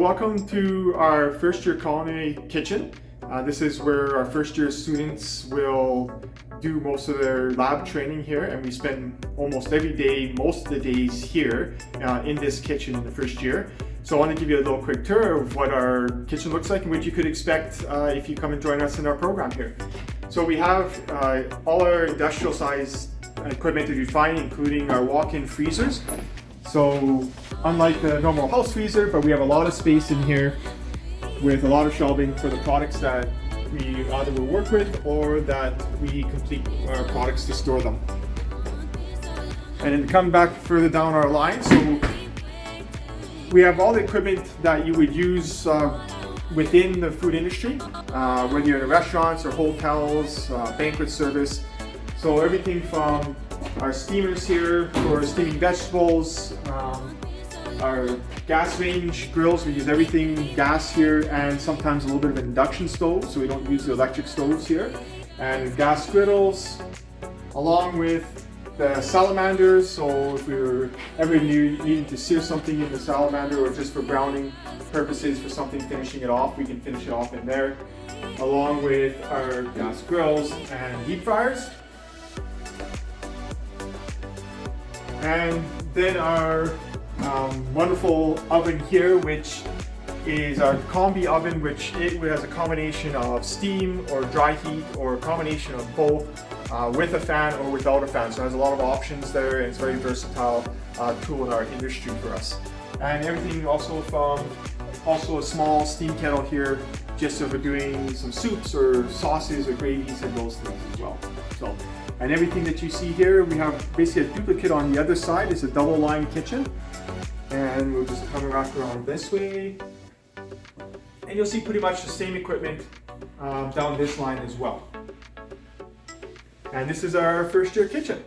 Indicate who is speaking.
Speaker 1: welcome to our first year culinary kitchen. This is where our first year students will do most of their lab training here, and we spend almost every day, most of the days here in this kitchen in the first year. So I want to give you a little quick tour of what our kitchen looks like and what you could expect if you come and join us in our program here. So we have all our industrial size equipment that you find, including our walk-in freezers. So unlike the normal house freezer, but we have a lot of space in here with a lot of shelving for the products that we either will work with or that we complete our products to store them. And then come back further down our line, so we have all the equipment that you would use within the food industry, whether you're in restaurants or hotels, banquet service. So everything from our steamers here for steaming vegetables, our gas range grills, we use everything gas here, and sometimes a little bit of induction stove, so we don't use the electric stoves here, and gas griddles, along with the salamanders. So if we were ever needing to sear something in the salamander or just for browning purposes, for something finishing it off, we can finish it off in there, along with our gas grills and deep fryers. And then our wonderful oven here, which is our Combi Oven, which it has a combination of steam or dry heat, or a combination of both, with a fan or without a fan. So it has a lot of options there, and it's a very versatile tool in our industry for us. And everything also from a small steam kettle here, just so for doing some soups or sauces or gravies and those things as well. So, and everything that you see here, we have basically a duplicate on the other side. It's a double line kitchen. And we'll just come back around this way. And you'll see pretty much the same equipment down this line as well. And this is our first year kitchen.